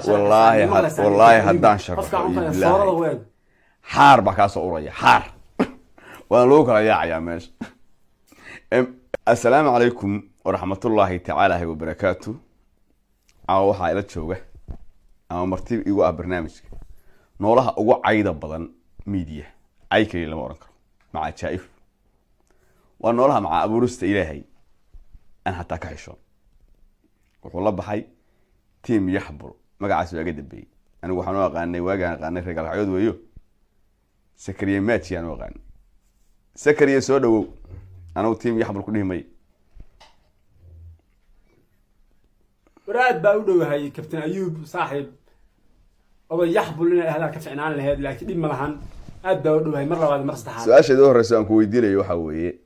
والله هدان شر حار بكاس أوريا حار وأنا لوك يا ماشي. السلام عليكم ورحمة الله تعالى وبركاته. أو حائلة شوقة أو مرتب إيواء برنامج نورها أو عيدة بدن ميديا أي كلي لما أرنكر مع شايف ونورها مع أبو رست إلهي أنا حتى كعيشون والله بحي تيم يحبر ما قاعد سوى قد بي أنا وحنا غني غني رجال عيود ويو سكرية ماتي أنا وغني سكرية سودو أنا وتيم يحبر كلهم مي وراد باودو هاي كابتن أيوب صاحب أو يحبر لنا هذا كفعن عن هذا لكن دي ملحن أد باودو هاي مرة بعد مرة استحال سؤال شيء ده الرسول كوي دي لي وحوي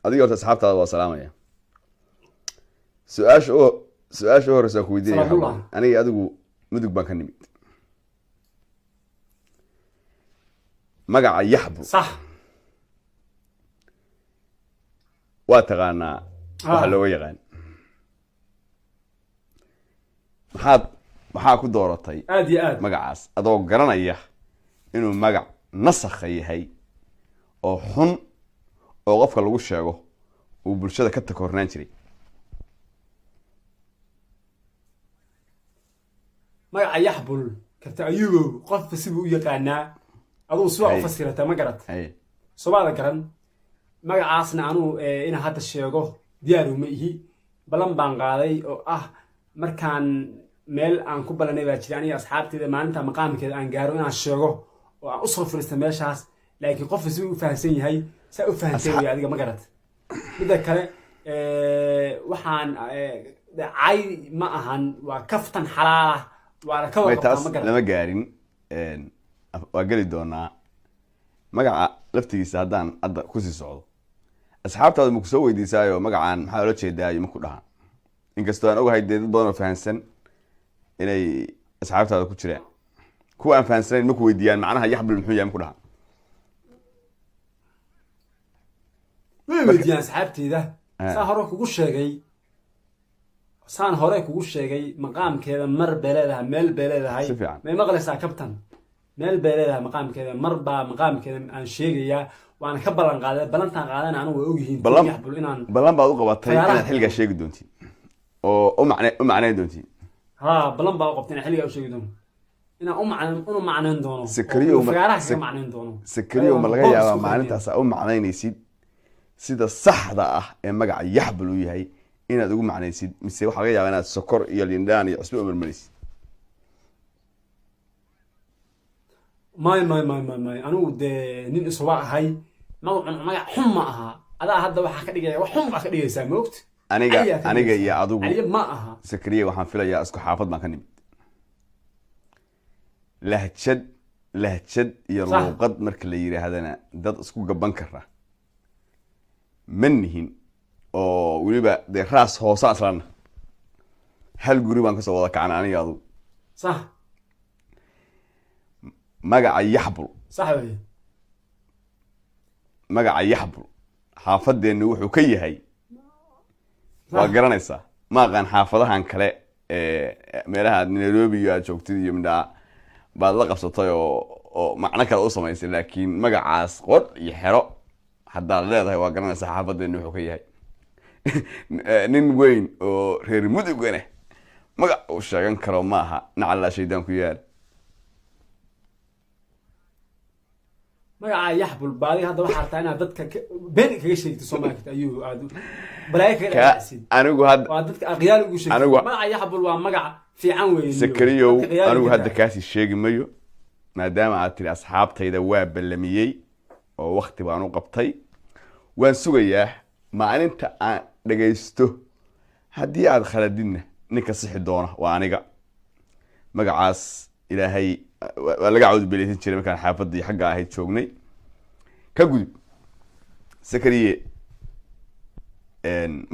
أديك قلت أصحاب تلا وسلامة يا سؤال شو الرسول كوي دي لي وحوي أنا أديك مدك بانكني مقع يحبر صح واتغانا وحلو يغان maxaa ku dooratay aad iyo aad magacaas adoo garanaya inuu magac nasakh yahay oo xun oo qofka lagu sheego uu bulshada ka takoornaan jiray magaca yaxbul kabta ayugo qof sidoo u yaqaanaa adoo soo fasirata ma garat Soomaalida garan magacaasna anu ina hadda sheego diyaar uma ihi balan baan qaaday oo ah markaan meel aan ku balanay baa jiray aniga asxaabteeda maalinta maqaamkeeda aan gaaro inaan sheego oo aan u soo fariisto meeshaas laakiin qof si uu fahansan yahay sa u fahansan yahay adiga ma garat mid kale waxaan dhacay ma ahan waa kaftan xalaal waa ka wada ma garat lama gaarin waa gali doonaa magaca laftigiisa haddaan hadda ku sii socdo asxaabtaada ma ku soo weydiisaayo magacaan maxaa loo jeedaayo ma ku dhahan inkastoo aan ogahay dad badan oo fahansan inay asxaabtaada ku jiraan kuwa aan fahansanayn ma ku weydiiyaan macnaha yaxbul muxuu yahay ma ku dhahan way weydiiyaan asxaabteeda saan hore kugu sheegay maqaamkeeda mar beeleedahay meel beeleedahay ma maqlaysaa kabtan meel beeleedahay maqaamkeeda mar baa maqaamkeeda aan sheegayaa waana ka balan qaaday balantan qaadana anigu way ogyihiin yaxbul inaan balan baad u qabatay inaad xilliga sheegi doontiin oo u macnayn doontiin ها بلان بقى قبتنا حلقة أو شيء دون إنا معنين دونه سكريو ما لقى يا معنين تاسع معنين يسيد سيد الصح ده مجا يحبلوا يهاي إنا تقول معنين يسيد مسوي حاجة يا أنا السكر يلينداني أسلوب من المليس ماي أنا ود نين أسواق هاي ما حمها هذا هذا واحد كده وحم كده يسموكت aniga iyo adigu ma aha sakriye waxaan filayaa isku xaafad baan ka nimid lahjad iyo luuqad marka la yiraahdana dad isku gaban kara manihin oo waliba de raas hoose aslan hal guri baan ka soo wada kacana aniga adigu صح magaca yaxbul صح weey magaca yaxbul xaafadeenu wuxuu ka yahay waa garanaysaa ma aqaan xaafadahan kale meelaha Nairobi iyo joogtid iyo midha baad la qabsatay oo macna kale u samaysay laakiin magacaas qod iyo xero hadda leedahay waa garanaysaa xaafadeenu wuxuu ka yahay nin weyn oo reer mudugana magac uu sheegan karo ma aha nacala shaydaan ku yaal magaca yaxbul baadi hadda waxa artaa inaad dadka been kaga sheegto Soomaaliyeed ayuu aad balaay kaga dhacaysid anigu hadda waa dadka aqyaal ugu sheegay magaca yaxbul waa magac fiican weyn sakriyo anigu hadda kaasi sheegi mayo maadaama aad tiri asxaabtayda waa ballamiyay oo waqti baan u qabtay waan sugayaa maalinta aan dhageysto haddii aad khaladidna ninka sixi doona waa aniga magacaas ilaahay laga cawd bilaysan jiray markaan xaafadii xagga ahayd joognay ka gudub sakriye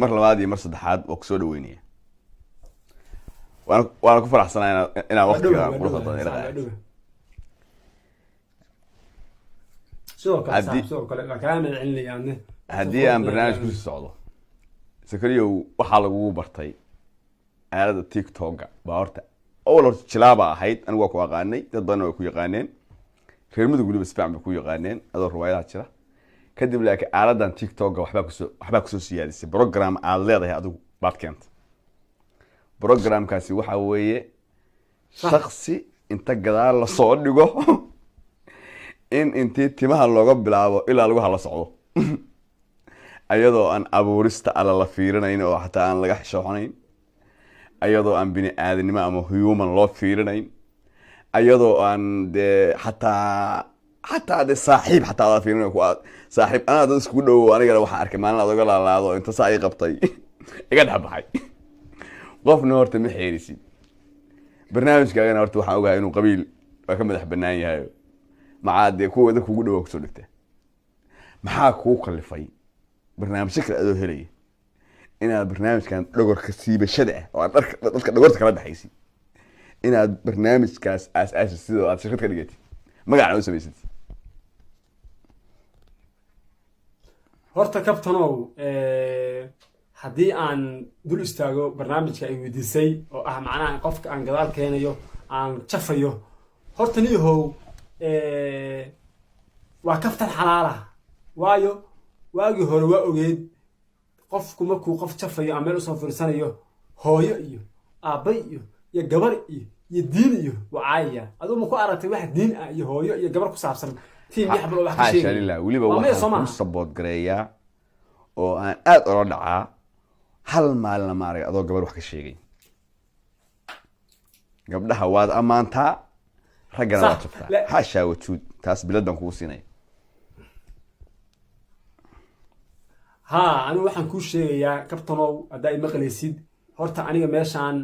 mar labaad iyo mar saddexaad oo ku soo dhaweynaya waana ku faraxsanahay inaan waqtiga quruxda badan ila qaato haddii aan barnaamij ku socdo sakriyo waxaa lagu bartay aalada TikTok baa horta أول هرت جلابة هيد أنا وقوا أغاني تضنا وكوي غانين reer mudug weliba si fiican bay ku yaqaaneen adoo riwaayadaha jira kadib laakiin aaladan tiktok waxbaa kusoo siyaadisay program aad leedahay adigu baad keenta programkaasi waxa weeye shaksi inta gadaal la soo dhigo in intii timaha looga bilaabo ilaa lagu hala socdo ayadoo aan abuurista ala la fiirinayn oo xataa aan laga xishoonayn ayadoo aan bini aadanimo ama human loo fiirinayn ayadoo aan de xataa de saaxiib xataa la fiirinayo ku saaxiib ana dad isku dhow aniga waxa arkay maalin aad uga laalaado inta saay qabtay iga dhaxbaxay qofna horta ma xeerisid barnaamijkaagana horta waxaan ogahay inuu qabiil waa ka madax bannaan yahay macaade kuwada kugu dhow ku soo dhigtay maxaa kuu kallifay barnaamij kale adoo helay inaad barnaamijkan dhogorka siibashada ah oo dadka dhogorta kala dhaxaysi inaad barnaamijkaas aas-aasi sidoo aad shirkad ka dhigatid magacna u samaysid horta kabtanow haddii aan dul istaago barnaamijka ay weydiisay oo ah macnaha qofka aan gadaal keenayo aan jafayo horta niyahow waa kaftan xalaala waayo waagii hore waa ogeed qofku markuu qof jafayo ama meel usoo fiirsanayo hooyo iyo aabbay iyo gabar iyo diin iyo wacaaya aduu ma ku aragtay wax diin ah iyo hooyo iyo gabar ku saabsan tiin yaxbal wax ka sheegay waliba waxaan ku support gareeyaa oo aan aad ula dhacaa hal maalin ma arag adoo gabar wax ka sheegay gabdhaha waad amaantaa raggana waad jabtaa xaashaa wajuud taas biladan kuu siinay ها أنا waxaan ku sheegayaa kabtanow hadda ay maqlaysid horta aniga meeshaan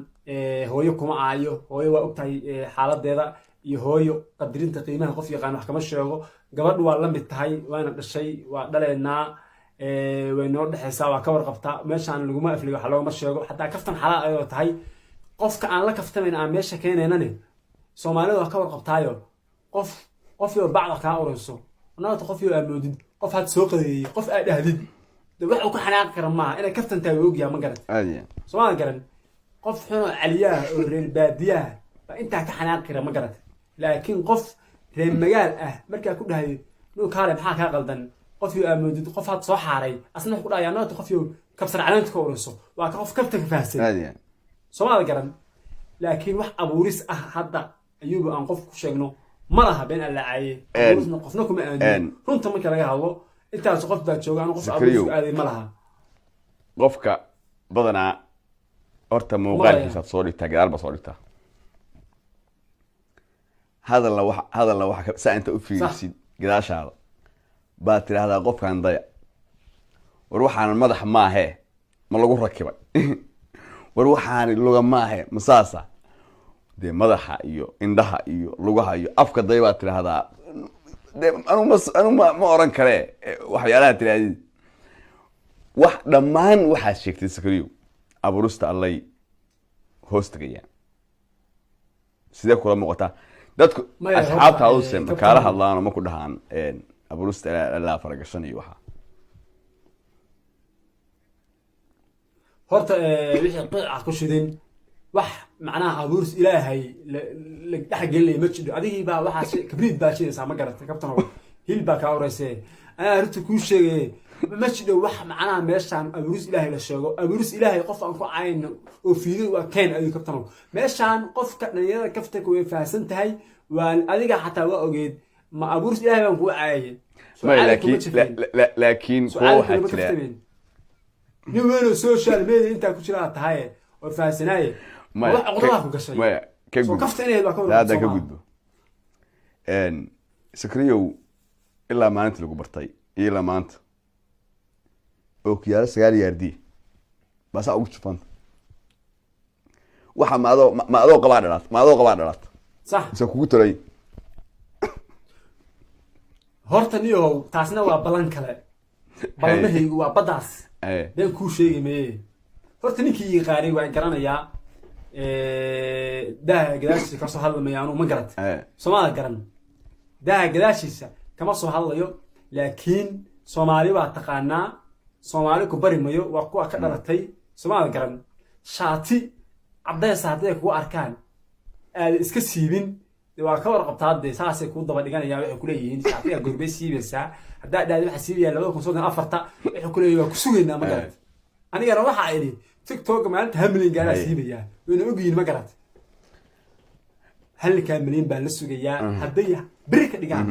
hooyo kuma aayo hooyo waa ogtahay xaaladeeda iyo hooyo qadirinta qiimaha qof yaqaan wax kama sheego gabadhu waa la mid tahay waana dhashay waa dhaleynaa way noo dhaxaysaa waa ka warqabtaa meeshaan laguma afliyo wax looma sheego xataa kaftan xalaal ayoo tahay qofka aan la kaftamayn aan meesha keenaynane Soomaalida waa ka warqabtaayo qof iyo bacda ka urayso naad qof iyo amoodid qof had soo qadeeyay qof aad dhahdid wax uu ka xanaaq kara ma inay kaftan tahay og yaa ma garan Soomaali garan qof xun caliyaha oo reer baadiyaha ba inta ka xanaaq kara ma garan laakiin qof reer magaal ah markaa ku dhahay noo kaale maxaa ka qaldan qof iyo amoodid qof had soo xaaray asna ku dhaaya naad qof iyo kabsan calaamad ka urayso waa ka qof kaftan faahsan Soomaali garan laakiin wax abuuris ah hadda ayuba aan qof ku sheegno ma laha been alla caaye abuurisna qofna kuma aamin runta marka laga hadlo intaas qof baa jooga aan qof abuuris aaday ma laha qofka badanaa horta muuqaalkiisa soo dhigtaa gadaal ba soo dhigtaa hadalna waxa saa inta u fiirisid gadaashaada baad tiraahdaa qofkan daya war waxaan madax maahe ma lagu rakibay war waxaan luga maahe masaasa de madaxa iyo indhaha iyo lugaha iyo afka day baad tiraahdaa anu ma oran kare waxyaalaha tiraahdi wax dhammaan waxaad sheegtay sakriyo abuurista allay hoos tagayaan sidee kula muuqataa dadku asxaabta awse kaala hadlaano ma ku dhahaan abuurista alla faragashan iyo waxa horta wixii qeeca ku shidin wax macnaha abuuris ilaahay la dhaxgelay ma jiro adigii baa waxa kabriid baa sheegaysa ma garatay kabtan hil baa ka horeysay ana runta ku sheegay ma jiro wax macnaha meeshaan abuuris ilaahay la sheego abuuris ilaahay qof aan ku cayn oo fiido waa keen ayuu kabtan meeshaan qofka dhalinyarada kafta ku faahsan tahay waa adiga xataa waa ogeed ma abuuris ilaahay baan ku caayay laakiin kuwa waxa jira nin weyn social media inta ku jira tahay oo faahsanaay wax aqoonta ku gashay soo kaftaneed waa ka hada ka gudbo sakriyo ilaa maalinta lagu bartay ilaa maanta oo kiyaar sagaal yaardi bas ugu jufan waxa ma adoo qabaa dhalaat صح soo kugu talay horta niyo taasna waa balan kale balmahaygu waa badaas been ku sheegay mee horta ninkii qaaray waa garanayaa daa gadaashiisa ka soo hadlamaya anu ma garat Soomaali garan daa gadaashiisa kama soo hadlayo laakiin Soomaali waa taqaanaa Soomaali ku bari mayo waa kuwa ka dhalatay Soomaali garan shaati cadeys haday ku arkaan iska siibin waa ka warqabtaa dee saasay ku daba dhiganayaan waxay ku leeyihiin shacbiga gorbay siibaysaa haddaa dhaadi waxa siibayaa 2024 waxay ku leeyihiin waa ku sugaynaa ma garat anigana waxa idhi tiktok maalinta hamilin gaaraa siibayaa wayna ogyihiin ma garat halka milyan baa la sugayaa hadday biri ka dhigaan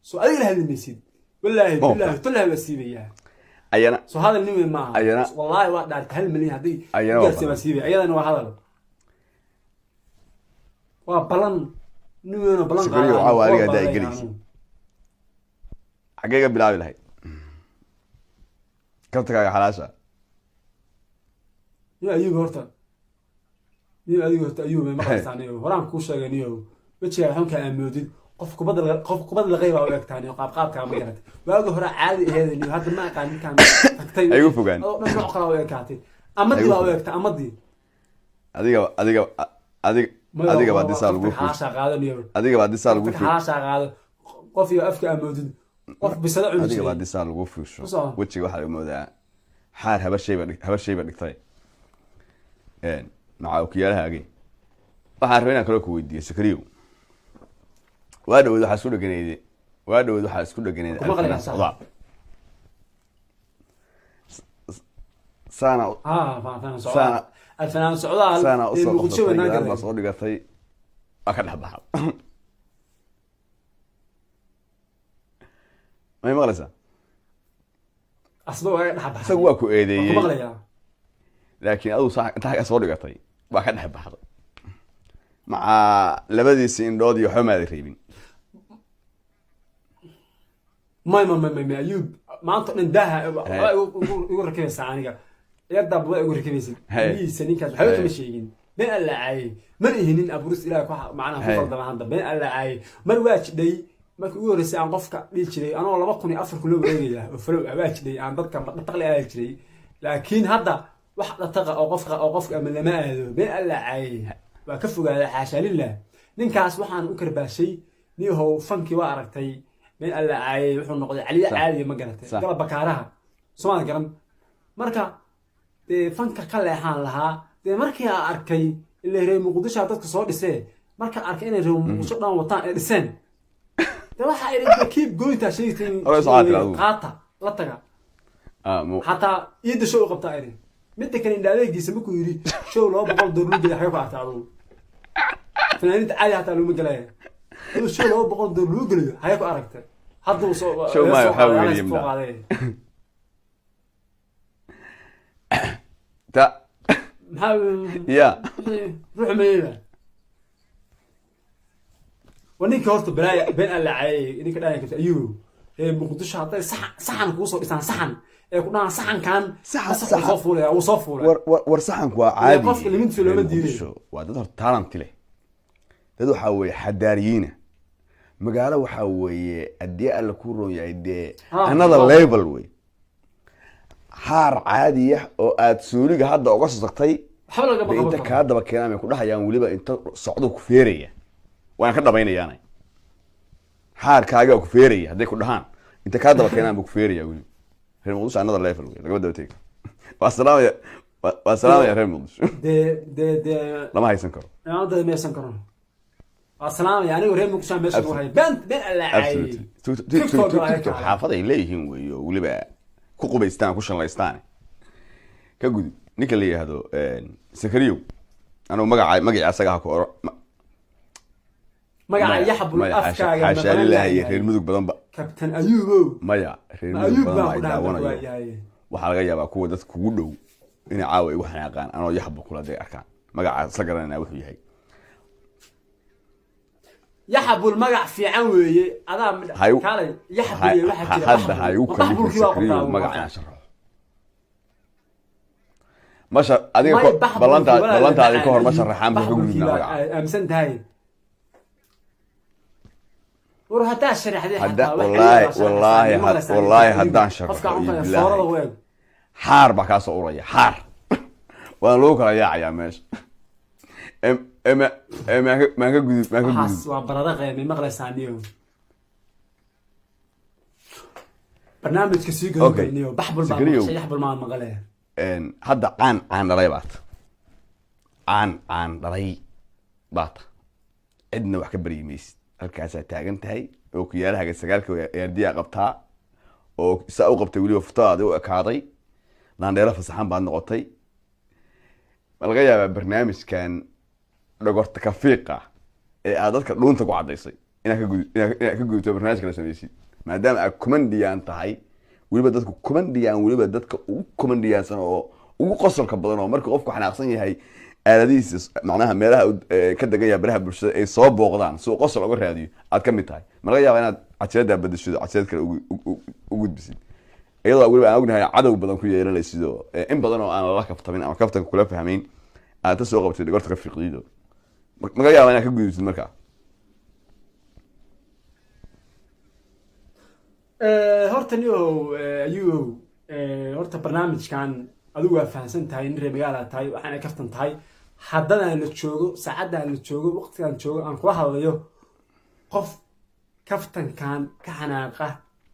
soo adiga hadlaysid wallaahi billahi tullahi waa siibayaa ayana soo hadal nin ma aha wallahi waa dhaartay 1 milyan hadday gaarsiiba siibay ayadana waa hadal waa balan nin balan qaado waa adiga daa gelis xageega bilaabi lahayd kabtagaaga xalaasha يا أيوب هرتا يا أيوب هرتا أيوب ما خلص عنيه ورام كوشة جنيه بتشي هم كان موجود قف بدل غيره وياك تاني قاب كان مجرد واجه هرا عادي هذا اللي هذا ما كان تكتين أيوب فوقان ما نقرأ وياك عادي أمضي وياك أمضي أديك بعد سال وقف حاشا قاعد اليوم أديك بعد سال وقف حاشا قاعد قف يوقف كان موجود قف بسرعة أديك بعد سال وقف شو وتشي واحد يموت حار هبر شيء بدك مع وكيالها أجي وحارفين كلو كويدي سكريو وهذا وده حسول جنيدي وهذا وده حسول جنيدي سنة سنة الفنان سعودة سنة أصلا بس أقول لك طيب أكل حبها ما هي مغلسة أصبوا حبها سووا كويدي مغلية لكن أدو صح أنت حاجة صورة طيب واحد نحب هذا مع لبدي سين رادي وحماد الريبين ما أيوب ما أنت نداها يقول ركيب الساعة يبدأ بوا يقول ركيب الساعة ليه سنين كذا حاول تمشيين بين الله عاي من هنين أبروس إلى معنا في فرد معنا بين الله عاي ما الواجب دي ما يقول رسالة عن قفك ليش لي أنا والله ما قني أفر كله بريء وفلو واجب دي عن ضد كم تقلي على شيء لكن هذا واحد تقى أو قفك أمل ما هذا بين الله عاي وكفوا على حاشا لله ننكاس وحن أكر باشي نيه هو فنكي وأركتي بين الله عاي وحن نقول عليه عادي ما قلت قال بكارها سمعنا كلام مركا فنك كله حان لها مركي أركي اللي هي مقدش عطتك صور لسه مركا أركي إنه وشطنا وطان لسان ده واحد يكيب جوينتا شيء تين قاطع لا تقع حتى يد شو قبطة إيري متى كان عليك يسموكوا يري شو لو بقول دورلوج اللي حيوقع تعالوا فنانين عادي حتى لو مقلايا شو لو بقول دورلوج اللي حيوقع أركته حطوا شو ما يحاول يمنع تا يا روح ميلا ونيك هورت بلاي بين اللعي نيك دايك كنت ايوه مقدش حطي صحن كوسو دسان صحن كنا صحن كان صح وصفوله ورصحنك عادي قف اللي من في لو مدينه وادر تالنت له dad waxa way xadaariyiin magaalo waxa way adii alla ku rooyay another level way haar caadi ah oo aad suuliga hadda uga soctay inta ka daba keenay ku dhaxayaan waliba inta socdo ku feeraya waan ka dhabaynayaan haar kaaga ku feeraya haday ku dhahaan inta ka daba keenay ku feeraya wali reer muqdisho another level way laga daba teeg waa salaam ya reer muqdisho de lama haysan karo another ma haysan karo السلام يعني وريم مكشان ماشي وهاي بنت اللاعي تيك حافظ إليهم ولبا كوكوبيستان كوشنلايستان كجود نيكلي هذا سكريو أنا مجا أسجع كور مجا يحب الأفكار حاشا لله هي غير مدوك بدن بقى كابتن أيوب مجا غير مدوك بدن بقى وانا وحلقة يا بقى كودة كودو إني عاوي وحنا قان أنا يحب كل هذا أركان مجا سجرنا أنا وحي هاي يحب المقع في عوي هذا قال يحب واحد كذا هذا هيوكل سكريو مقع شرح مش اديك بلانت اديك هور ما شرحان بحقنا مقع امسنت هاي وروح تشرح دي حتى والله هدان شرح حار بكا سوريا حار وانا لو كلا يا ماشي ما كجود حس وبرادق من مغلس عنيو برنامج كسيجو نيو بحبل ما شيء يحبل مع المغلاه ان هذا عن ريبات عن ري بات cidna wax ka baryi maysid halkaasaa taagan tahay oo kiyaalahaga sagaalka eerdiyaa qabtaa oo saa u qabtay weliba futaada u ekaaday laandheero fasaxan baad noqotay ma laga yaabaa barnaamijkan dhogorta kafiiqa ee aad dadka dhuunta ku cadaysay inaad ka gudubto barnaamijka la samaysid maadaama aad comedian tahay weliba dadku comedian weliba dadka ugu comediansan oo ugu qosolka badan oo marka qofku xanaaqsan yahay aaladihiisa macnaha meelaha ka degan yahay baraha bulshada ay soo booqdaan si uu qosol uga raadiyo aad ka mid tahay ma laga yaabaa inaad cajalada badasho cajalad kale u gudbisid iyadoo weliba aan ognahay cadow badan ku yeelanaysid oo in badan oo aan lala kaftamin ama kaftanka kula fahmayn aad ta soo qabtay dhogorta kafiiqdiido ma laga yaabaa inaad ka gudubtid markaa horta niyow ayuu horta barnaamijkan adigu waa fahamsan tahay in reer magaala tahay waxaana kaftan tahay haddana la joogo saacaddan la joogo waqtigan joogo aan kula hadlayo qof kaftankan ka xanaaqa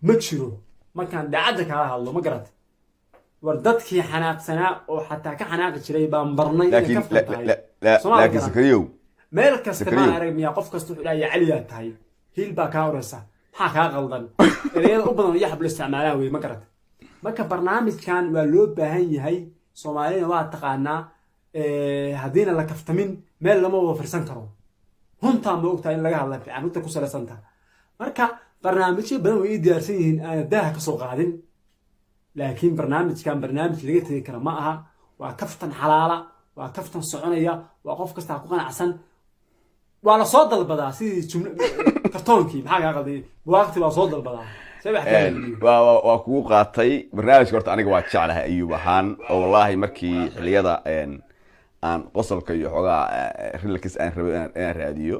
ma jiro markaan daacadda kaala hadlo ma garat war dadkii xanaaqsanaa oo xataa ka xanaaqi jiray baan barnay inay kaftan tahay laakiin sakariyow meel kasta ma arag miyaa qof kasta wuxuu dhahay caliyaa tahay hiil baa kaa horeysa maxaa kaa qaldan ereyada u badan iyo xablo isticmaalaan wey ma garat marka barnaamijkan waa loo baahan yahay soomaalina waa taqaanaa haddiina la kaftamin meel lama wada firsan karo runtaa ma ogtahay in laga hadla fiican runta ku salaysanta marka barnaamijyo badan way ii diyaarsan yihiin aana daaha ka soo qaadin laakiin barnaamijkan barnaamij laga tegi kara ma aha waa kaftan xalaala waa kaftan soconaya waa qof kastaa ku qanacsan waa la soo dalbadaa sidii jumlo kartoonkii maxaa kaa qalday buwaagti waa soo dalbadaa waa kugu qaatay barnaamijka horta aniga waa jeclahay ayuub ahaan oo wallaahi markii xiliyada aan qosolka iyo xoogaa rilakis aan rabo inaan raadiyo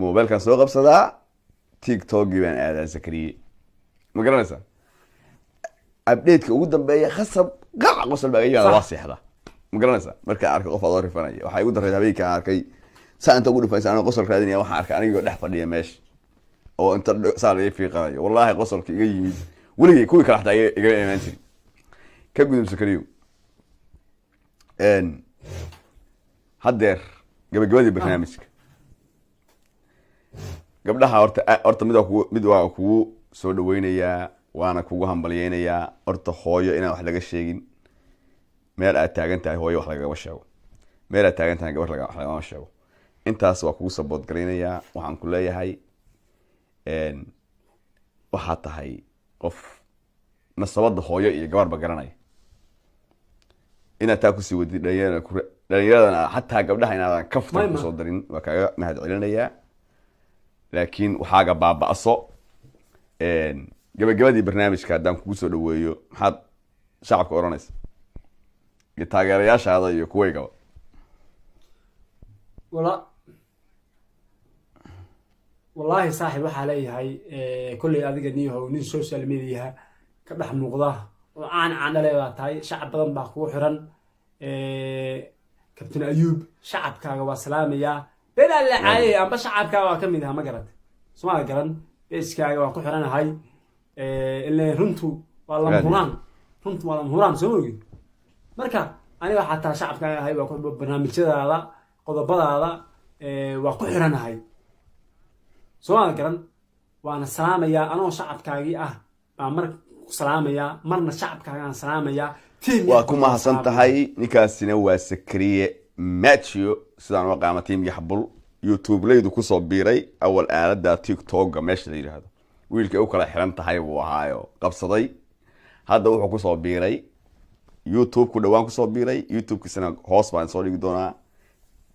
mobilkan soo qabsadaa tiktokgii baan aadaa sakariye ma garanaysaa updateka ugu dambeeya khasab qac qosol baa iga waa seexda ma garanaysaa markaan arkay qof adoo rifanaya waxaa igu daray habeenkii aan arkay saa inta ugu dhifaysa anoo qosol raadinaya waxaan arkay anigoo dhex fadhiya meesha oo inta saa laga fiiqanayo wallaahi qosolka iga yimid weligay kuwii kale xataa igala imaan jirin ka gudub sakariyo haddeer gabagabadii barnaamijka gabdhaha horta mid waa kugu soo dhaweynayaa waana kugu hambalyeynayaa horta hooyo inaan wax laga sheegin meel aad taagan tahay hooyo wax lagagama sheego meel aad taagan tahay gabar wax lagama sheego intaas waa kugu sabood garaynayaa waxaan ku leeyahay waxaa tahay qof nasabada hooyo iyo gabarba garanaya inaad taa kusii wadid dhalinyaradana xataa gabdhaha inaadan kaftan kusoo darin waa kaaga mahad celinayaa laakiin waxaaga baaba-so gabagabadii barnaamijka haddaan kugu soo dhaweeyo maxaad shacabka odhanaysa iyo taageerayaashaada iyo kuwaygaba wallaahi saaxib waxaa leeyahay kolley adiga niyahow nin social mediaha ka dhex muuqda oo aan dhale baa tahay shacab badan baa kugu xiran kabtain ayuub shacabkaaga waa salaamayaa been aan la caayay amba shacabkaaga waa ka mid aha ma garata somaa garan beeskaaga waa ku xiranahay ileen runtu waa lama huraan soo moogin marka aniga xataa shacabkaaga ahay waa barnaamijyadaada qodobadaada waa ku xiranahay somaa garan waana salaamayaa anoo shacabkaagii ah baa mar salaamayaa marna shacabkaagaan salaamayaa waa ku mahadsan tahay ninkaasina waa sakariye matio sidaan u aqaama tiimkii xabul youtube leydu kusoo biiray awal aalada tiktoka meesha la yidhaahdo wiilkay u kala xiran tahay buu ahaayo qabsaday hadda wuxuu kusoo biiray youtube ku dhawaan kusoo biiray youtube-kiisana hoos baan soo dhigi doonaa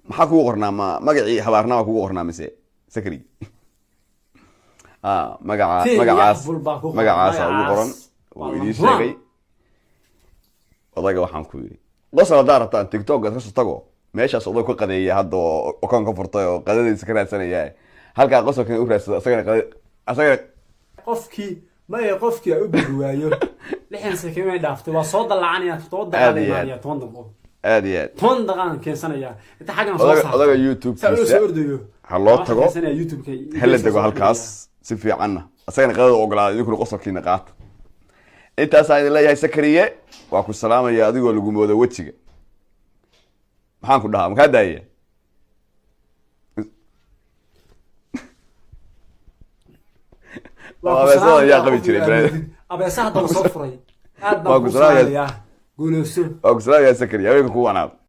maxaa kugu qornaa magacii habaarnama kugu qornaa mise sakari magacaasa ugu qoran uu idii sheegay odayga waxaan ku yidhi qosol haddaa rabtaan tiktok kasoo tago meeshaas oday ka qadeeya hadda oo kan ka furtay oo qadadiisa ka raadsanaya halkaa qosolkan u raadsada asagana qofkii u buri waayo 6 sakiin way dhaaftay waa soo dalacanaya 7 daqiiqo 10 daqiiqo aad iyo aad 10 daqiiqo keensanaya inta xagan soo saar odaga youtube-kiisa ha loo tago hala dego halkaas si fiicanna asagana qadada ogolaaday idinkuna qosolkiina qaata intaasaa idin leeyahay sakariye waa ku salaamaya adigoo lagu moodo wejiga maxaan ku dhahaa makaa daaya abeesada ayaa qabi jiray brother abeesaha hadda soo furay aad Waa baan ku ku salaamaya. salaamayaa guuleyso waa ku salaamaya sakari haweenka ku wanaag